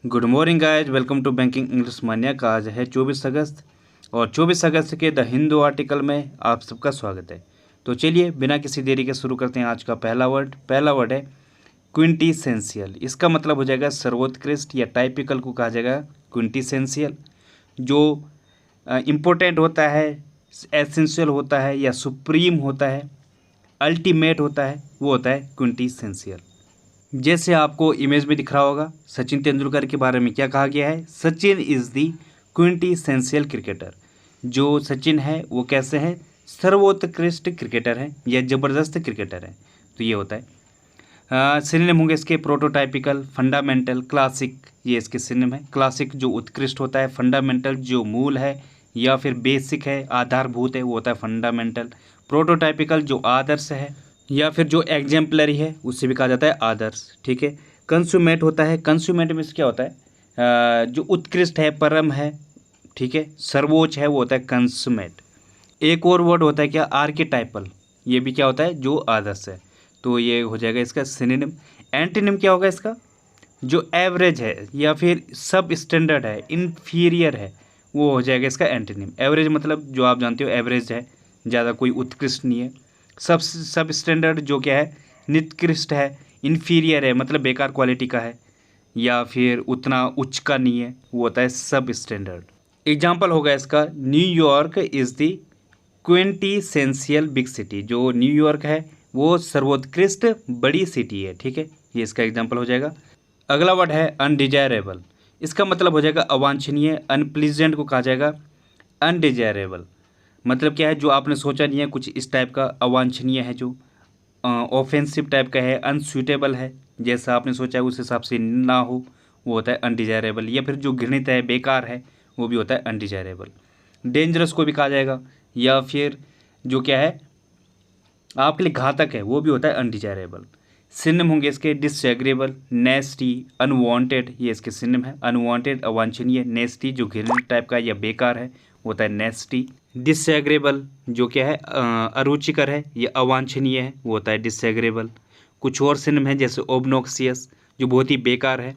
Good morning guys, welcome to banking English Manya का आज है 24 अगस्त और 24 अगस्त के द हिंदू आर्टिकल में आप सबका स्वागत है। तो चलिए बिना किसी देरी के शुरू करते हैं। आज का पहला वर्ड है क्विंटीसेंशियल। इसका मतलब हो जाएगा सर्वोत्कृष्ट या टाइपिकल को कहा जाएगा क्विंटीसेंशियल। जो इम्पोर्टेंट होता है, एसेंशियल होता है या सुप्रीम होता है, अल्टीमेट होता है, वो होता है क्विंटीसेंशियल। जैसे आपको इमेज में दिख रहा होगा, सचिन तेंदुलकर के बारे में क्या कहा गया है? Sachin is the quintessential cricketer. जो सचिन है वो कैसे हैं? सर्वोत्कृष्ट क्रिकेटर हैं या ज़बरदस्त क्रिकेटर हैं। तो ये होता है। सिनोनिम होंगे इसके प्रोटोटाइपिकल, फंडामेंटल, क्लासिक। ये इसके सिनोनिम है। क्लासिक जो उत्कृष्ट होता है, फंडामेंटल जो मूल है या फिर बेसिक है, आधारभूत है, वो होता है फंडामेंटल। प्रोटोटाइपिकल जो आदर्श है या फिर जो एग्जाम्पलरी है उससे भी कहा जाता है आदर्श। ठीक है। कंज्यूमेट होता है, कंज्यूमेट में क्या होता है? जो उत्कृष्ट है, परम है, ठीक है, सर्वोच्च है, वो होता है कंज्यूमेट। एक और वर्ड होता है क्या? आर्केटाइपल। ये भी क्या होता है? जो आदर्श है। तो ये हो जाएगा इसका सिनोनिम। एंटीनिम क्या होगा इसका? जो एवरेज है या फिर सब स्टैंडर्ड है, इन्फीरियर है, वो हो जाएगा इसका एंटीनिम। एवरेज मतलब जो आप जानते हो एवरेज है, ज़्यादा कोई उत्कृष्ट नहीं है। सब स्टैंडर्ड जो क्या है? निकृष्ट है। इन्फीरियर है मतलब बेकार क्वालिटी का है या फिर उतना उच्च का नहीं है, वो होता है सब स्टैंडर्ड। एग्जाम्पल होगा इसका New York is the quintessential big city. जो न्यूयॉर्क है वो सर्वोत्कृष्ट बड़ी सिटी है। ठीक है, ये इसका एग्जाम्पल हो जाएगा। अगला वर्ड है अनडिजायरेबल। इसका मतलब हो जाएगा अवांछनीय। अनप्लीजेंट को कहा जाएगा अनडिजायरेबल। मतलब क्या है? जो आपने सोचा नहीं है, कुछ इस टाइप का अवांछनीय है, जो ऑफेंसिव टाइप का है, अनसूटेबल है, जैसा आपने सोचा है उस हिसाब से ना हो, वो होता है अनडिजायरेबल। या फिर जो घृणित है, बेकार है, वो भी होता है अनडिजायरेबल। डेंजरस को भी कहा जाएगा या फिर जो क्या है आपके लिए घातक है, वो भी होता है अनडिजायरेबल। सिनम होंगे इसके डिसएग्रेबल, नेस्टी, अनवांटेड। ये इसके सिनम है। अनवांटेड अवांछनीय, नेस्टी जो घृणित टाइप का या बेकार है, वो होता है नेस्टी। डिसएग्रेबल जो क्या है अरुचिकर है या अवांछनीय है, वो होता है डिसएग्रेबल। कुछ और सिनम है जैसे ओबनॉक्सियस जो बहुत ही बेकार है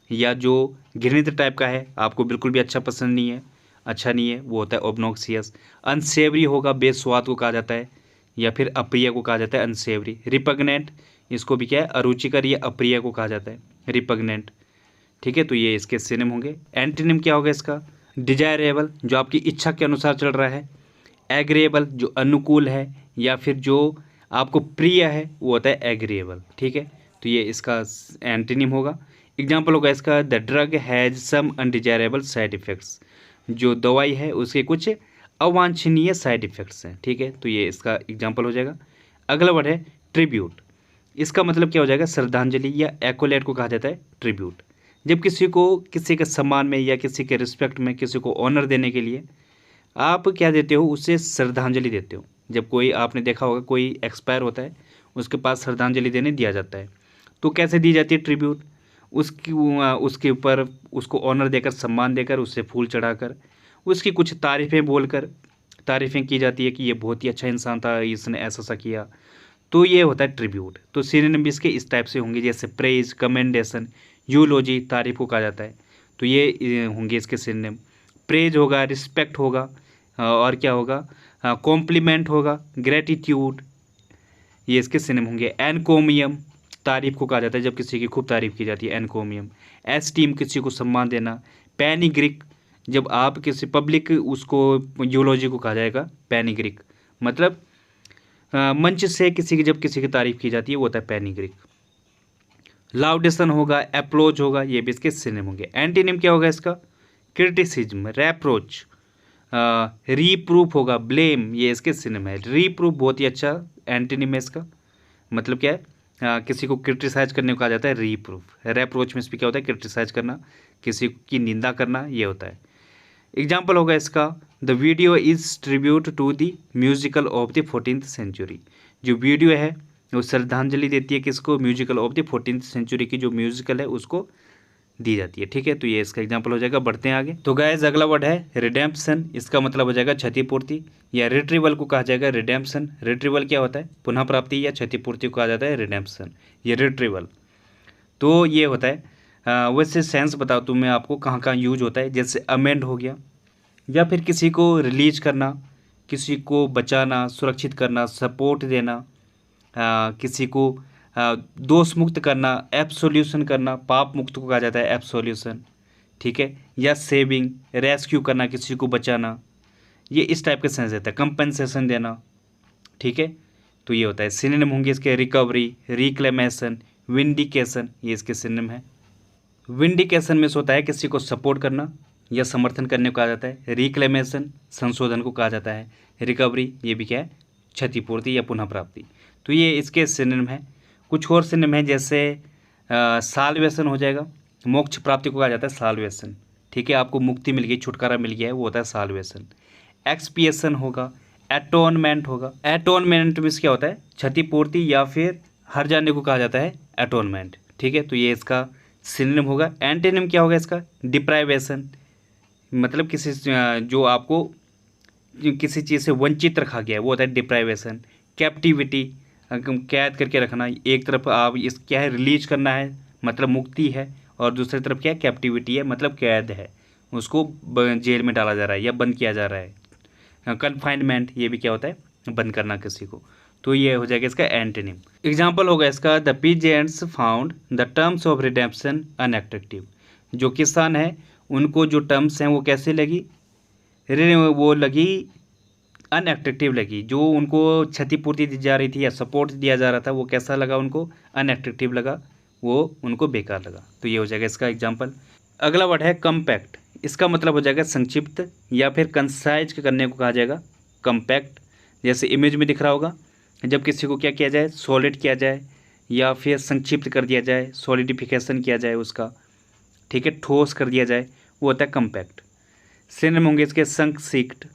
या जो घृणित टाइप का है, आपको बिल्कुल भी पसंद नहीं है, अच्छा नहीं है, वो होता है ओबनॉक्सियस। अनसेवरी होगा, बेस्वाद को कहा जाता है या फिर अप्रिय को कहा जाता है अनसेवरी। रिपग्नेंट, इसको भी क्या है अरुचिकर या अप्रिय को कहा जाता है रिपग्नेंट। ठीक है, तो ये इसके सिनोनिम होंगे। एंटीनिम क्या होगा इसका? डिजायरेबल जो आपकी इच्छा के अनुसार चल रहा है। एग्रीएबल जो अनुकूल है या फिर जो आपको प्रिय है, वो होता है एग्रीएबल। ठीक है, तो ये इसका एंटीनिम होगा। एग्जाम्पल होगा इसका the drug has some undesirable side effects. जो दवाई है उसके कुछ अवांछनीय साइड इफ़ेक्ट्स हैं। ठीक है, तो ये इसका एग्जाम्पल हो जाएगा। अगला वर्ड है ट्रिब्यूट। इसका मतलब क्या हो जाएगा? श्रद्धांजलि या एक्कोलेट को कहा जाता है ट्रिब्यूट। जब किसी को किसी के सम्मान में या किसी के रिस्पेक्ट में, किसी को ऑनर देने के लिए आप क्या देते हो? उससे श्रद्धांजलि देते हो। जब कोई, आपने देखा होगा कोई एक्सपायर होता है, उसके पास श्रद्धांजलि देने दिया जाता है, तो कैसे दी जाती है? ट्रिब्यूट। उसके ऊपर उसको ऑनर देकर, सम्मान देकर, उससे फूल चढ़ाकर, उसकी कुछ तारीफ़ें बोलकर तारीफ़ें की जाती है कि ये बहुत ही अच्छा इंसान था, इसने ऐसा सा किया। तो ये होता है ट्रिब्यूट। तो सिनोनिम भी इसके इस टाइप से होंगे जैसे प्रेज, कमेंडेशन, यूलोजी, तारीफ को कहा जाता है। तो ये होंगे इसके सिनोनिम। प्रेज होगा, रिस्पेक्ट होगा, और क्या होगा? कॉम्प्लीमेंट होगा, ग्रेटिट्यूड, ये इसके सिनोनिम होंगे। एनकोमियम, तारीफ को कहा जाता है जब किसी की खूब तारीफ की जाती है, एनकोमियम। एस्टीम, किसी को सम्मान देना। पैनिग्रिक, जब आप किसी पब्लिक, उसको यूलोजी को कहा जाएगा पैनिग्रिक। मतलब मंच से किसी की, जब किसी की तारीफ की जाती है, वो होता है पैनिग्रिक। लाउडेशन होगा, अप्रोच होगा, ये भी इसके सिनोनिम होंगे। एंटीनिम क्या होगा इसका? क्रिटिसिज्म, रेप्रोच, रीप्रूफ होगा, ब्लेम, ये इसके सिनोनिम है। रीप्रूफ बहुत ही अच्छा एंटीनिम है इसका। मतलब क्या है? किसी को क्रिटिसाइज करने को कहा जाता है रीप्रूफ। रेप्रोच में भी क्या होता है? क्रिटिसाइज करना, किसी की निंदा करना, ये होता है। एग्जाम्पल होगा इसका the video is tribute to the musical of the 14th century. जो वीडियो है वो श्रद्धांजलि देती है किसको? Musical of the 14th century की जो म्यूजिकल है उसको दी जाती है। ठीक है, तो ये इसका एग्जाम्पल हो जाएगा। बढ़ते हैं आगे। तो गाइस अगला वर्ड है रिडेम्पशन। इसका मतलब हो जाएगा क्षतिपूर्ति या रिट्रीवल को कहा जाएगा रिडेम्पशन। रिट्रीवल क्या होता है? पुनः प्राप्ति या क्षतिपूर्ति को कहा जाता है रिडेम्पशन या रिट्रीवल। तो ये होता है वैसे सेंस बताओ तो मैं आपको कहाँ कहाँ यूज होता है। जैसे अमेंड हो गया, या फिर किसी को रिलीज करना, किसी को बचाना, सुरक्षित करना, सपोर्ट देना, किसी को दोष मुक्त करना, एब्सोल्यूशन करना, पाप मुक्त को कहा जाता है एब्सोल्यूशन, ठीक है। या सेविंग, रेस्क्यू करना, किसी को बचाना, ये इस टाइप के सेंस देता है। कंपनसेशन देना, ठीक है। तो ये होता है सिनोनिम होंगे इसके रिकवरी, रिक्लेमेशन, विंडिकेशन, ये इसके सिनोनिम है। विंडिकेशन में से होता है किसी को सपोर्ट करना या समर्थन करने को कहा जाता है। रिक्लेमेशन संशोधन को कहा जाता है। रिकवरी ये भी क्या है, क्षतिपूर्ति या पुनः प्राप्ति। तो ये इसके सिनोनिम है। कुछ और सिनोनिम है जैसे साल्वेशन हो जाएगा, मोक्ष प्राप्ति को कहा जाता है साल्वेशन, ठीक है। आपको मुक्ति मिल गई, छुटकारा मिल गया है, वो होता है साल्वेशन। एक्सपिएशन होगा, एटोनमेंट होगा। एटोनमेंट में क्या होता है, क्षतिपूर्ति या फिर हर जाने को कहा जाता है एटोनमेंट, ठीक है। तो ये इसका सिनोनिम होगा। एंटोनिम क्या होगा इसका, डिप्राइवेशन, मतलब किसी जो आपको किसी चीज़ से वंचित रखा गया है वो होता है डिप्राइवेशन। कैप्टिविटी, कैद करके रखना, एक तरफ आप इस क्या है रिलीज करना है मतलब मुक्ति है, और दूसरी तरफ क्या है कैप्टिविटी है मतलब कैद है, उसको जेल में डाला जा रहा है या बंद किया जा रहा है। कन्फाइनमेंट ये भी क्या होता है, बंद करना किसी को। तो ये हो जाएगा इसका एंटोनिम। एग्जाम्पल होगा इसका, the peasants found the terms of redemption unattractive. जो किसान है उनको जो टर्म्स हैं वो कैसे लगी, वो लगी अनएट्रैक्टिव लगी। जो उनको क्षतिपूर्ति दी जा रही थी या सपोर्ट दिया जा रहा था वो कैसा लगा उनको, अनएट्रैक्टिव लगा, वो उनको बेकार लगा। तो ये हो जाएगा इसका एग्जाम्पल। अगला वर्ड है कम्पैक्ट। इसका मतलब हो जाएगा संक्षिप्त या फिर कंसाइज करने को कहा जाएगा कम्पैक्ट। जैसे इमेज में दिख रहा होगा, जब किसी को क्या किया जाए, सॉलिड किया जाए या फिर संक्षिप्त कर दिया जाए, सॉलिडिफिकेशन किया जाए उसका, ठीक है, ठोस कर दिया जाए, वो होता है कम्पैक्ट। सिनोनिम होंगे इसके संक्षिप्त,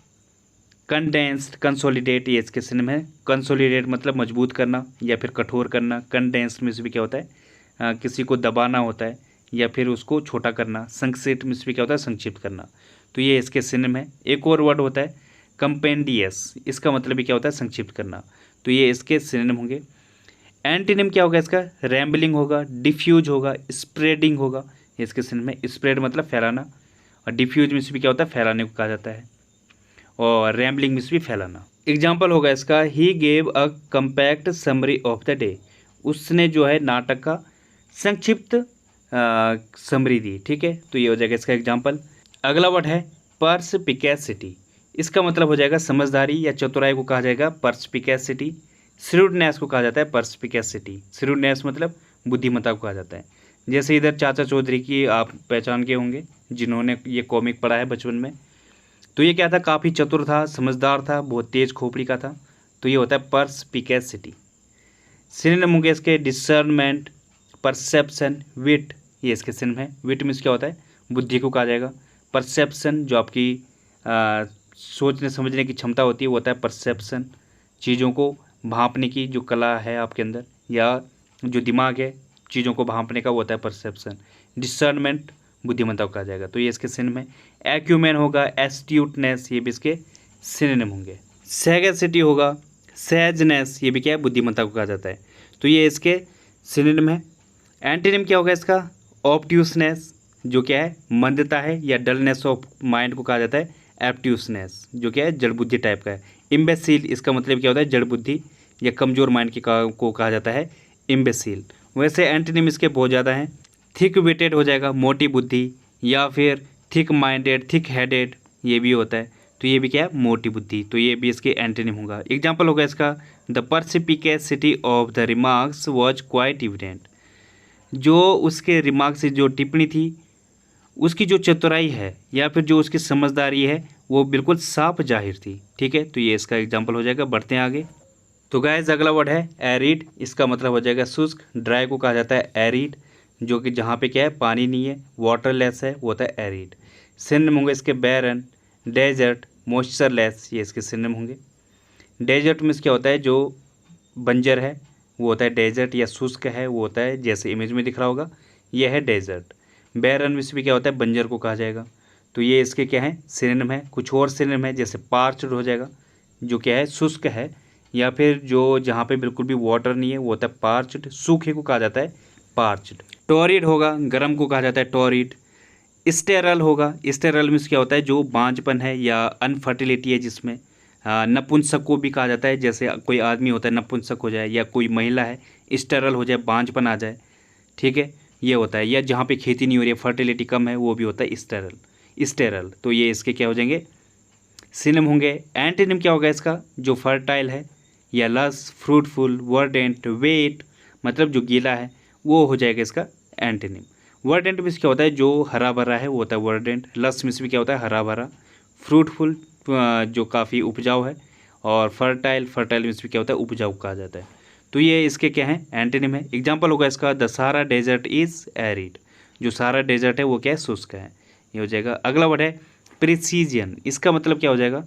कंडेंस्ड, कंसोलिडेट, ये इसके सिनोनिम है। कंसोलिडेट मतलब मजबूत करना या फिर कठोर करना। कंडेंस्ड में से भी क्या होता है, किसी को दबाना होता है या फिर उसको छोटा करना। संक्षिप्त में से भी क्या होता है, संक्षिप्त करना। तो ये इसके सिनोनिम है। एक और वर्ड होता है कंपेंडियस, इसका मतलब भी क्या होता है, संक्षिप्त करना। तो ये इसके सिनोनिम होंगे। एंटीनिम क्या होगा इसका, रैम्बलिंग होगा, डिफ्यूज होगा, स्प्रेडिंग होगा, ये इसके सिनोनिम है। स्प्रेड मतलब फैलाना, और डिफ्यूज में से भी क्या होता है, फैलाने को कहा जाता है, और रैम्बलिंग में से भी फैलाना। एग्जाम्पल होगा इसका, he gave a compact summary of the day. उसने जो है नाटक का संक्षिप्त समरी दी, ठीक है। तो ये हो जाएगा इसका एग्जाम्पल। अगला वर्ड है पर्सपिकेसिटी। इसका मतलब हो जाएगा समझदारी या चतुराई को कहा जाएगा पर्सपिकेसिटी। श्रूडनेस को कहा जाता है पर्सपिकेसिटी। श्रूडनेस मतलब बुद्धिमत्ता को कहा जाता है। जैसे इधर चाचा चौधरी की आप पहचान के होंगे जिन्होंने ये कॉमिक पढ़ा है बचपन में। तो ये क्या था, काफ़ी चतुर था, समझदार था, बहुत तेज खोपड़ी का था। तो ये होता है पर्सपिकेसिटी। सिनोनिम होंगे इसके डिसर्नमेंट, परसेप्शन, विट, ये इसके सिनोनिम है। विट मीन्स क्या होता है, बुद्धि को कहा जाएगा। परसेप्शन जो आपकी सोचने समझने की क्षमता होती है वो होता है परसेप्शन। चीज़ों को भांपने की जो कला है आपके अंदर या जो दिमाग है चीज़ों को भांपने का, वो होता है परसेप्शन। डिसर्नमेंट बुद्धिमत्ता को कहा जाएगा। तो ये इसके सिनोनिम है। एक्यूमेन होगा, एस्ट्यूटनेस, ये भी इसके सिनोनिम होंगे। सैगेसिटी होगा, सैजनेस, ये भी क्या है, बुद्धिमत्ता को कहा जाता है। तो ये इसके सिनोनिम है। एंटीनिम क्या होगा इसका, ऑब्ट्यूसनेस, जो क्या है मंदता है या डलनेस ऑफ माइंड को कहा जाता है एप्ट्यूसनेस, जो क्या है जड़ बुद्धि टाइप का है। इम्बेसिल, इसका मतलब क्या होता है, जड़ बुद्धि या कमज़ोर माइंड को कहा जाता है इम्बेसिल। वैसे एंटीनिम इसके बहुत ज़्यादा हैं। थिक विटेड हो जाएगा, मोटी बुद्धि, या फिर थिक माइंडेड, थिक हेडेड, ये भी होता है। तो ये भी क्या है, मोटी बुद्धि। तो ये भी इसके एंटीनिम होगा। एग्जाम्पल होगा इसका, the perspicacity of the remarks was quite evident. जो उसके रिमार्क्स से जो टिप्पणी थी उसकी जो चतुराई है या फिर जो उसकी समझदारी है वो बिल्कुल साफ जाहिर थी, ठीक है। तो ये इसका एग्जाम्पल हो जाएगा। बढ़ते हैं आगे। तो गाइस अगला वर्ड है एरिड। इसका मतलब हो जाएगा शुष्क। ड्राई को कहा जाता है एरिड, जो कि जहाँ पे क्या है पानी नहीं है, वाटरलेस है, वो होता है एरिड। सिनोनिम होंगे इसके बैरन, डेजर्ट, मॉइस्चरलेस, ये इसके सिनोनिम होंगे। डेजर्ट में क्या होता है, जो बंजर है वो होता है डेजर्ट, या शुष्क है वो होता है जैसे इमेज में दिख रहा होगा, यह है डेजर्ट। बैरन में भी क्या होता है, बंजर को कहा जाएगा। तो ये इसके क्या है, सिनोनिम है। कुछ और सिनोनिम है जैसे पार्च्ड हो जाएगा, जो क्या है शुष्क है, या फिर जो जहाँ पे बिल्कुल भी वाटर नहीं है वो होता है पार्च्ड। सूखे को कहा जाता है पार्च्ड। टोरिड होगा, गर्म को कहा जाता है टोरिड। स्टेरल होगा, स्टेरल मीन्स क्या होता है, जो बांझपन है या अनफर्टिलिटी है जिसमें। नपुंसक को भी कहा जाता है, जैसे कोई आदमी होता है नपुंसक हो जाए, या कोई महिला है स्टेरल हो जाए, बांझपन आ जाए, ठीक है, ये होता है। या जहाँ पे खेती नहीं हो रही है, फर्टिलिटी कम है, वो भी होता है स्टेरल। स्टेरल तो ये इसके क्या हो जाएंगे, सिनोनिम होंगे। एंटोनिम क्या होगा इसका, जो फर्टाइल है या लस, फ्रूटफुल, वर्डेंट, वेट, मतलब जो गीला है, वो हो जाएगा इसका एंटोनिम। वर्डेंट मीन्स क्या होता है, जो हरा भरा है वो होता है वर्डेंट। लस मीन्स भी क्या होता है, हरा भरा। फ्रूटफुल जो काफ़ी उपजाऊ है। और फर्टाइल, फर्टाइल मीन्स भी क्या होता है, उपजाऊ कहा जाता है। तो ये इसके क्या है, एंटोनिम है। एग्जाम्पल होगा इसका, the Sahara desert is arid, जो सहारा डेजर्ट है वो क्या है, शुष्क है, ये हो जाएगा। अगला वर्ड है प्रिसीजन, इसका मतलब क्या हो जाएगा,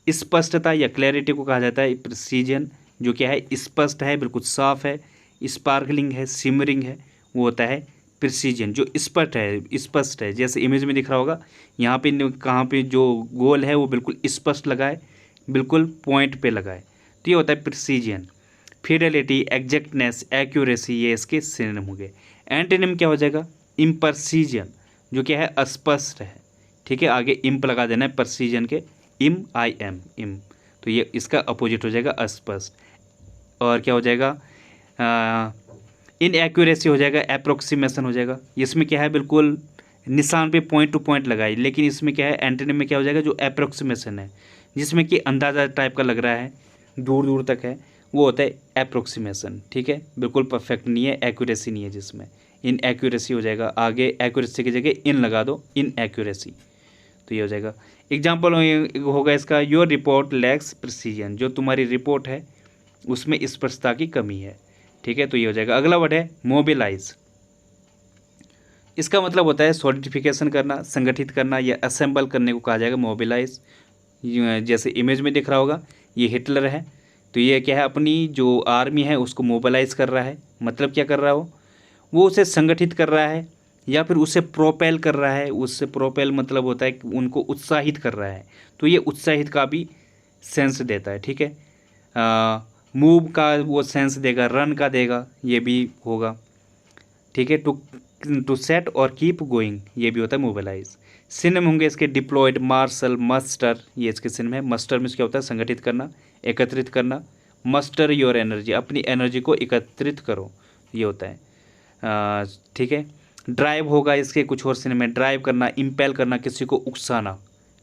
स्पष्टता या क्लैरिटी को कहा जाता है प्रिसीजन, जो क्या है, स्पष्ट है, बिल्कुल साफ है, स्पार्कलिंग है, सिमरिंग है, वो होता है प्रिसीजन, जो स्पष्ट है, स्पष्ट है। जैसे इमेज में दिख रहा होगा, यहाँ पे कहाँ पे जो गोल है वो बिल्कुल स्पष्ट लगाए, बिल्कुल पॉइंट पे लगाए, तो ये होता है प्रिसीजन। फिडेलिटी, एग्जैक्टनेस, एक्यूरेसी, ये इसके सिनोनिम हो गए। एंटोनिम क्या हो जाएगा, इम्प्रेसिजन, जो क्या है, अस्पष्ट है, ठीक है, आगे इम्प लगा देना है प्रेसिजन के, इम, तो ये इसका अपोजिट हो जाएगा अस्पष्ट। और क्या हो जाएगा, इनएक्यूरेसी हो जाएगा, अप्रोक्सीमेशन हो जाएगा। इसमें क्या है, बिल्कुल निशान पे पॉइंट टू पॉइंट लगाई, लेकिन इसमें क्या है, एंटोनिम में क्या हो जाएगा, जो अप्रोक्सीमेशन है, जिसमें कि अंदाज़ा टाइप का लग रहा है, दूर दूर तक है, वो होता है अप्रोक्सीमेशन, ठीक है, बिल्कुल परफेक्ट नहीं है, एक्यूरेसी नहीं है जिसमें, इनएक्यूरेसी हो जाएगा। आगे एक्यूरेसी की जगह इन लगा दो, इनएक्यूरेसी, तो ये हो जाएगा। एग्जाम्पल होगा इसका, योर रिपोर्ट लैक्स प्रिसीजन, जो तुम्हारी रिपोर्ट है उसमें स्पष्टता की कमी है, ठीक है, तो ये हो जाएगा। अगला वर्ड है मोबिलाइज, इसका मतलब होता है सॉलिडिफिकेशन करना, संगठित करना या असेंबल करने को कहा जाएगा मोबिलाइज। जैसे इमेज में दिख रहा होगा, ये हिटलर है, तो ये क्या है, अपनी जो आर्मी है उसको मोबिलाइज कर रहा है, मतलब क्या कर रहा हो, वो उसे संगठित कर रहा है, या फिर उसे प्रोपेल कर रहा है। उससे प्रोपेल मतलब होता है कि उनको उत्साहित कर रहा है, तो ये उत्साहित का भी सेंस देता है, ठीक है। मूव का वो सेंस देगा, रन का देगा, ये भी होगा, ठीक है। टू सेट और कीप गोइंग, ये भी होता है मोबिलाइज। सिनोनिम होंगे इसके, डिप्लॉयड, मार्शल, मस्टर, ये इसके सिनोनिम है। मस्टर में क्या होता है, संगठित करना, एकत्रित करना। मस्टर योर एनर्जी, अपनी एनर्जी को एकत्रित करो, ये होता है, ठीक है। ड्राइव होगा इसके कुछ और सिनोनिम में, ड्राइव करना, इम्पेल करना, किसी को उकसाना,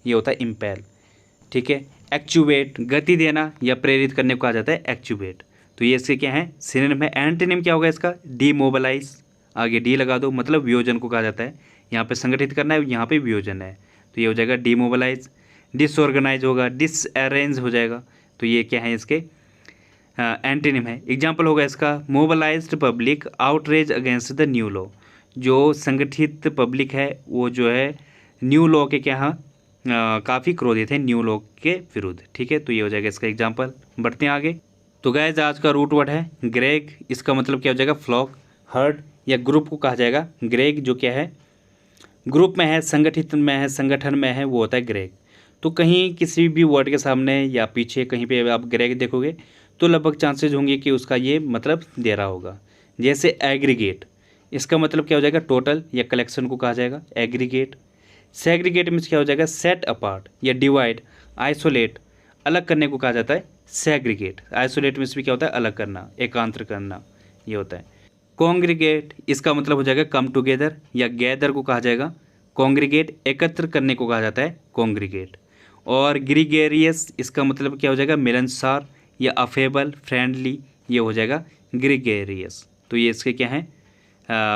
ये होता है इम्पेल, ठीक है। एक्चुएट, गति देना या प्रेरित करने को कहा जाता है एक्चुएट, तो ये इसके क्या है, सिनोनिम है। एंटोनिम क्या होगा इसका, डीमोबिलाइज, आगे डी लगा दो, मतलब वियोजन को कहा जाता है। यहाँ पे संगठित करना है, यहाँ पे वियोजन है, तो ये हो जाएगा डीमोबिलाइज। डिसऑर्गेनाइज होगा, डिसअरेंज हो जाएगा, तो ये क्या है, इसके एंटोनिम है। एग्जाम्पल होगा इसका, mobilised public outrage against the new law, जो संगठित पब्लिक है वो जो है न्यू लॉ के क्या काफ़ी क्रोधित है, न्यू लॉ के विरुद्ध, ठीक है, तो ये हो जाएगा इसका एग्जाम्पल। बढ़ते हैं आगे। तो गाइस आज का रूट वर्ड है ग्रेग, इसका मतलब क्या हो जाएगा, फ्लॉक, हर्ड या ग्रुप को कहा जाएगा। ग्रेग जो क्या है, ग्रुप में है, संगठित में है, संगठन में है, वो होता है ग्रेग। तो कहीं किसी भी वर्ड के सामने या पीछे कहीं पे आप ग्रेग देखोगे तो लगभग चांसेस होंगे कि उसका ये मतलब दे रहा होगा। जैसे एग्रीगेट, इसका मतलब क्या हो जाएगा, टोटल या कलेक्शन को कहा जाएगा एग्रीगेट। सेग्रीगेट मीन्स क्या हो जाएगा, सेट अपार्ट या डिवाइड, आइसोलेट, अलग करने को कहा जाता है सेग्रीगेट। आइसोलेट मीन्स भी क्या होता है, अलग करना, एकांतर करना, ये होता है। कॉन्ग्रीगेट, इसका मतलब हो जाएगा कम टुगेदर या गैदर को कहा जाएगा कॉन्ग्रीगेट, एकत्र करने को कहा जाता है कॉन्ग्रीगेट। और ग्रीगेरियस, इसका मतलब क्या हो जाएगा, मिलनसार या अफेबल, फ्रेंडली, ये हो जाएगा ग्रीगेरियस। तो ये इसके क्या है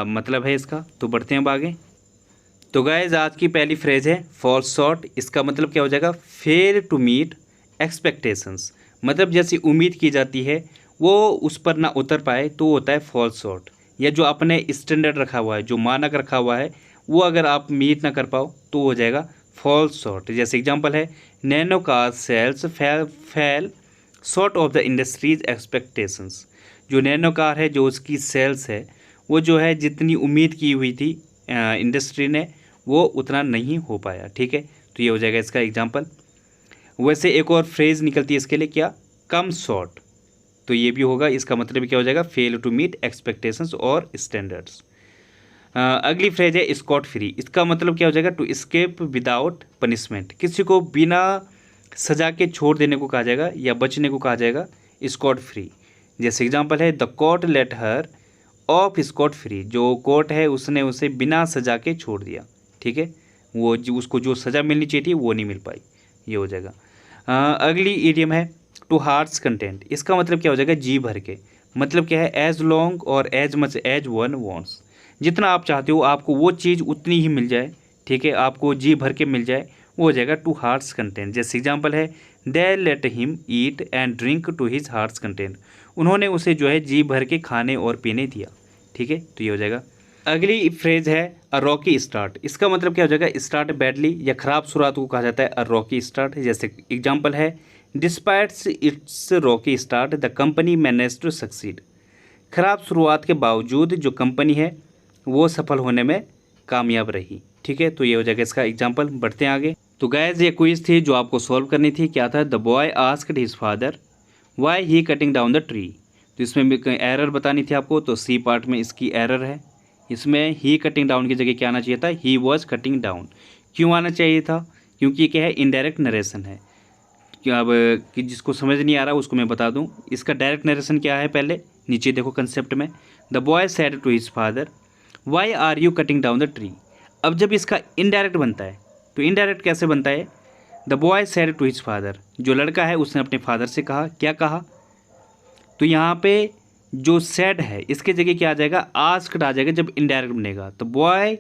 मतलब है इसका। तो बढ़ते हैं अब आगे। तो गाइज आज की पहली फ्रेज है फॉल्स शॉर्ट, इसका मतलब क्या हो जाएगा, फेल टू मीट एक्सपेक्टेशंस, मतलब जैसी उम्मीद की जाती है वो उस पर ना उतर पाए तो होता है फॉल्स शॉर्ट। या जो अपने स्टैंडर्ड रखा हुआ है, जो मानक रखा हुआ है, वो अगर आप मीट ना कर पाओ तो हो जाएगा फॉल्स शॉर्ट। जैसे एग्जांपल है, Nano car sales fell short of the industries expectations, जो नैनो कार है, जो उसकी सेल्स है, वो जो है जितनी उम्मीद की हुई थी इंडस्ट्री ने, वो उतना नहीं हो पाया, ठीक है। तो ये हो जाएगा इसका एग्जांपल। वैसे एक और फ्रेज निकलती है इसके लिए, क्या, कम शॉर्ट, तो ये भी होगा, इसका मतलब क्या हो जाएगा, फेल टू मीट एक्सपेक्टेशंस और स्टैंडर्ड्स। अगली फ्रेज है स्कॉट फ्री। इसका मतलब क्या हो जाएगा? To escape without punishment. किसी को बिना सजा के छोड़ देने को कहा जाएगा या बचने को कहा जाएगा स्कॉट फ्री। जैसे एग्जांपल है the court let her off scot free. जो कोर्ट है उसने उसे बिना सजा के छोड़ दिया, ठीक है, वो उसको जो सज़ा मिलनी चाहिए थी वो नहीं मिल पाई, ये हो जाएगा। अगली इडियम है टू हार्ट्स कंटेंट। इसका मतलब क्या हो जाएगा? जी भर के। मतलब क्या है? एज लॉन्ग और as much as one wants. जितना आप चाहते हो आपको वो चीज़ उतनी ही मिल जाए, ठीक है, आपको जी भर के मिल जाए, वो हो जाएगा टू हार्ट्स कंटेंट। जैसे एग्जांपल है they let him eat and drink to his heart's content. उन्होंने उसे जो है जी भर के खाने और पीने दिया, ठीक है, तो ये हो जाएगा। अगली फ्रेज है अ रॉकी स्टार्ट। इसका मतलब क्या हो जाएगा? स्टार्ट बैडली या ख़राब शुरुआत को कहा जाता है अ रॉकी स्टार्ट। जैसे एग्जांपल है despites its rocky start the company manage to succeed. खराब शुरुआत के बावजूद जो कंपनी है वो सफल होने में कामयाब रही, ठीक है, तो ये हो जाएगा इसका एग्जांपल। बढ़ते हैं आगे। तो गाइस ये क्विज थी जो आपको सॉल्व करनी थी। क्या था? The boy asked his father why he cutting down the tree. तो इसमें एरर बतानी थी आपको, तो सी पार्ट में इसकी एरर है। इसमें ही कटिंग डाउन की जगह क्या आना चाहिए था? ही वॉज कटिंग डाउन। क्यों आना चाहिए था? क्योंकि क्या है? इनडायरेक्ट नरेशन है। कि अब कि जिसको समझ नहीं आ रहा उसको मैं बता दूं, इसका डायरेक्ट नरेशन क्या है। पहले नीचे देखो कंसेप्ट में, the boy said to his father why are you cutting down the tree. अब जब इसका इनडायरेक्ट बनता है तो इनडायरेक्ट कैसे बनता है? The boy said to his father, जो लड़का है उसने अपने फादर से कहा। क्या कहा? तो यहाँ पे जो सेड है इसके जगह क्या आ जाएगा? आस्क्ड आ जाएगा जब इनडायरेक्ट बनेगा। तो बॉय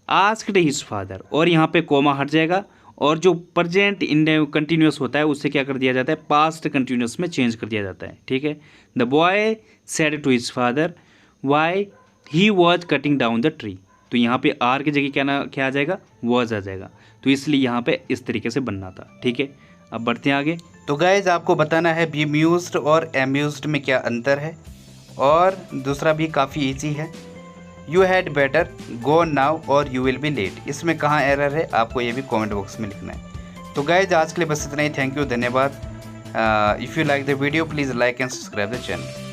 आस्क्ड हिज फादर और यहाँ पे कोमा हट जाएगा और जो प्रेजेंट कंटिन्यूस होता है उससे क्या कर दिया जाता है? पास्ट कंटिन्यूस में चेंज कर दिया जाता है, ठीक है। The boy said to his father why he was cutting down the tree. तो यहाँ पे आर की जगह क्या आ जाएगा? वॉज आ जाएगा। तो इसलिए यहाँ पे इस तरीके से बनना था, ठीक है। अब बढ़ते हैं आगे। तो गाइज आपको बताना है बी म्यूज्ड और एम्यूज्ड में क्या अंतर है, और दूसरा भी काफ़ी ईजी है। You had better go now और यू विल बी लेट, इसमें कहाँ एरर है आपको ये भी कमेंट बॉक्स में लिखना है। तो गाइज आज के लिए बस इतना ही। थैंक यू, धन्यवाद। If you like the video please like and subscribe the channel.